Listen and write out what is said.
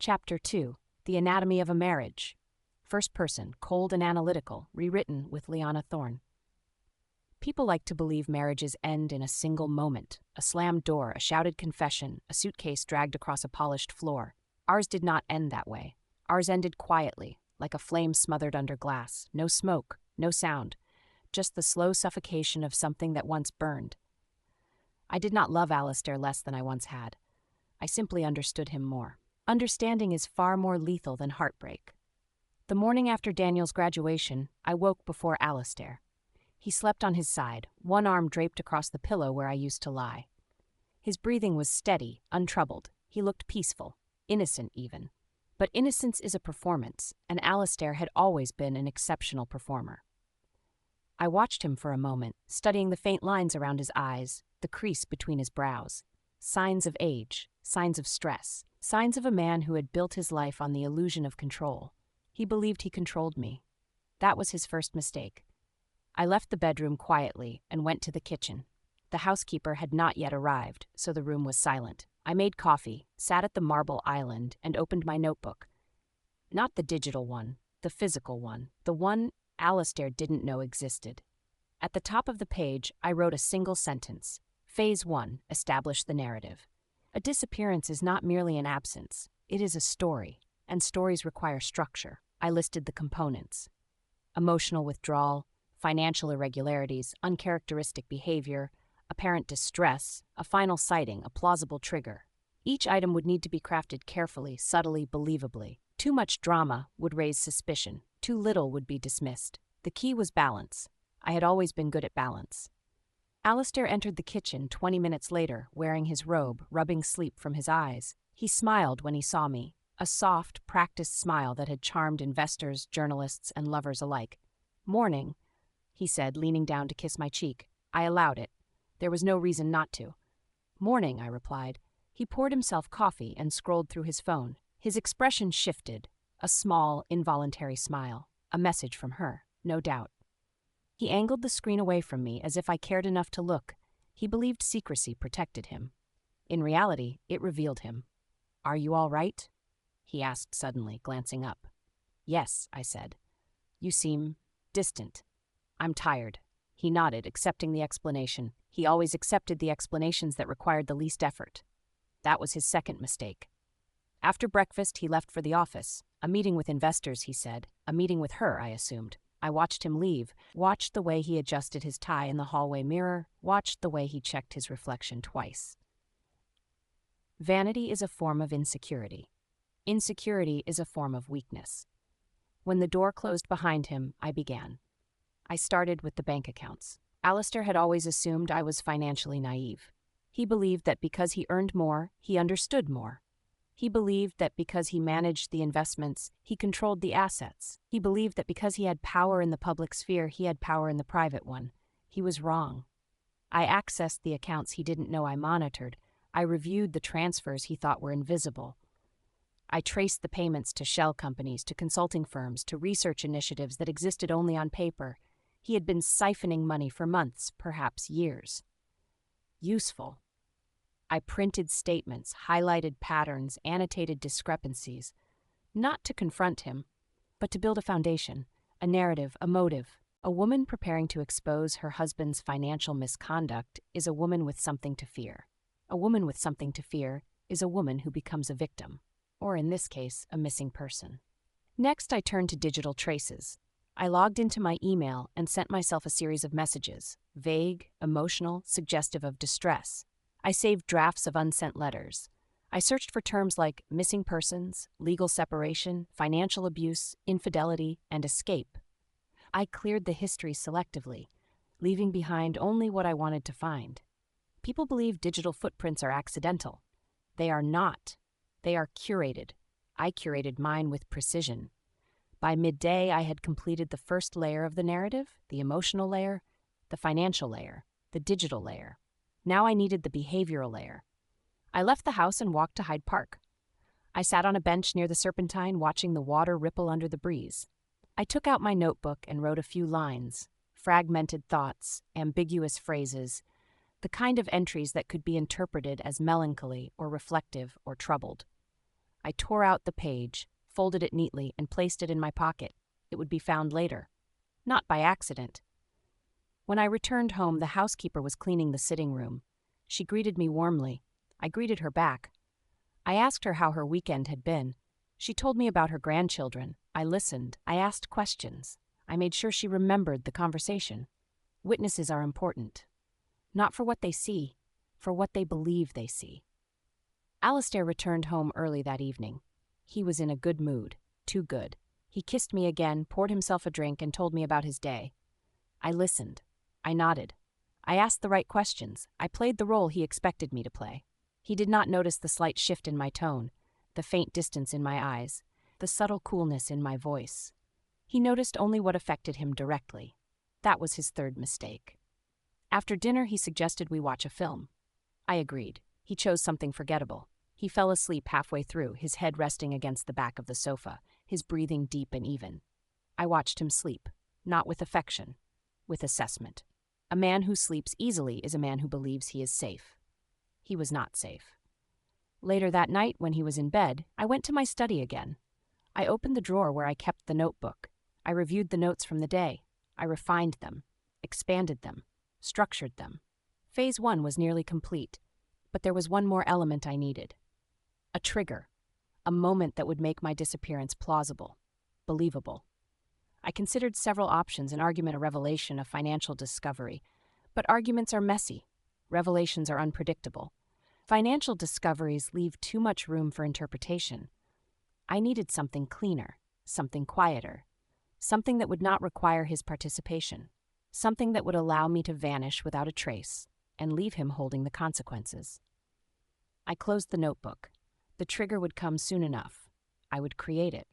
Chapter 2. The Anatomy of a Marriage. First person, cold and analytical, rewritten with Liana Thorne. People like to believe marriages end in a single moment. A slammed door, a shouted confession, a suitcase dragged across a polished floor. Ours did not end that way. Ours ended quietly, like a flame smothered under glass. No smoke, no sound. Just the slow suffocation of something that once burned. I did not love Alistair less than I once had. I simply understood him more. Understanding is far more lethal than heartbreak. The morning after Daniel's graduation, I woke before Alistair. He slept on his side, one arm draped across the pillow where I used to lie. His breathing was steady, untroubled. He looked peaceful, innocent even. But innocence is a performance, and Alistair had always been an exceptional performer. I watched him for a moment, studying the faint lines around his eyes, the crease between his brows. Signs of age, signs of stress, signs of a man who had built his life on the illusion of control. He believed he controlled me. That was his first mistake. I left the bedroom quietly and went to the kitchen. The housekeeper had not yet arrived, so the room was silent. I made coffee, sat at the marble island, and opened my notebook. Not the digital one, the physical one, the one Alistair didn't know existed. At the top of the page, I wrote a single sentence. Phase 1, establish the narrative. A disappearance is not merely an absence. It is a story, and stories require structure. I listed the components. Emotional withdrawal, financial irregularities, uncharacteristic behavior, apparent distress, a final sighting, a plausible trigger. Each item would need to be crafted carefully, subtly, believably. Too much drama would raise suspicion. Too little would be dismissed. The key was balance. I had always been good at balance. Alistair entered the kitchen 20 minutes later, wearing his robe, rubbing sleep from his eyes. He smiled when he saw me, a soft, practiced smile that had charmed investors, journalists, and lovers alike. "Morning," he said, leaning down to kiss my cheek. I allowed it. There was no reason not to. "Morning," I replied. He poured himself coffee and scrolled through his phone. His expression shifted, a small, involuntary smile. A message from her, no doubt. He angled the screen away from me as if I cared enough to look. He believed secrecy protected him. In reality, it revealed him. "Are you all right?" he asked suddenly, glancing up. "Yes," I said. "You seem distant." "I'm tired." He nodded, accepting the explanation. He always accepted the explanations that required the least effort. That was his second mistake. After breakfast, he left for the office. A meeting with investors, he said. A meeting with her, I assumed. I watched him leave, watched the way he adjusted his tie in the hallway mirror, watched the way he checked his reflection twice. Vanity is a form of insecurity. Insecurity is a form of weakness. When the door closed behind him, I began. I started with the bank accounts. Alistair had always assumed I was financially naive. He believed that because he earned more, he understood more. He believed that because he managed the investments, he controlled the assets. He believed that because he had power in the public sphere, he had power in the private one. He was wrong. I accessed the accounts he didn't know I monitored. I reviewed the transfers he thought were invisible. I traced the payments to shell companies, to consulting firms, to research initiatives that existed only on paper. He had been siphoning money for months, perhaps years. Useful. I printed statements, highlighted patterns, annotated discrepancies, not to confront him, but to build a foundation, a narrative, a motive. A woman preparing to expose her husband's financial misconduct is a woman with something to fear. A woman with something to fear is a woman who becomes a victim, or in this case, a missing person. Next, I turned to digital traces. I logged into my email and sent myself a series of messages, vague, emotional, suggestive of distress. I saved drafts of unsent letters. I searched for terms like missing persons, legal separation, financial abuse, infidelity, and escape. I cleared the history selectively, leaving behind only what I wanted to find. People believe digital footprints are accidental. They are not. They are curated. I curated mine with precision. By midday, I had completed the first layer of the narrative, the emotional layer, the financial layer, the digital layer. Now I needed the behavioral layer. I left the house and walked to Hyde Park. I sat on a bench near the Serpentine, watching the water ripple under the breeze. I took out my notebook and wrote a few lines, fragmented thoughts, ambiguous phrases, the kind of entries that could be interpreted as melancholy or reflective or troubled. I tore out the page, folded it neatly, and placed it in my pocket. It would be found later. Not by accident. When I returned home, the housekeeper was cleaning the sitting room. She greeted me warmly. I greeted her back. I asked her how her weekend had been. She told me about her grandchildren. I listened. I asked questions. I made sure she remembered the conversation. Witnesses are important. Not for what they see, for what they believe they see. Alistair returned home early that evening. He was in a good mood. Too good. He kissed me again, poured himself a drink, and told me about his day. I listened. I nodded. I asked the right questions. I played the role he expected me to play. He did not notice the slight shift in my tone, the faint distance in my eyes, the subtle coolness in my voice. He noticed only what affected him directly. That was his third mistake. After dinner, he suggested we watch a film. I agreed. He chose something forgettable. He fell asleep halfway through, his head resting against the back of the sofa, his breathing deep and even. I watched him sleep, not with affection, with assessment. A man who sleeps easily is a man who believes he is safe. He was not safe. Later that night, when he was in bed, I went to my study again. I opened the drawer where I kept the notebook. I reviewed the notes from the day. I refined them, expanded them, structured them. Phase 1 was nearly complete, but there was one more element I needed. A trigger, a moment that would make my disappearance plausible, believable. I considered several options: an argument, a revelation, a financial discovery. But arguments are messy. Revelations are unpredictable. Financial discoveries leave too much room for interpretation. I needed something cleaner, something quieter, something that would not require his participation, something that would allow me to vanish without a trace and leave him holding the consequences. I closed the notebook. The trigger would come soon enough. I would create it.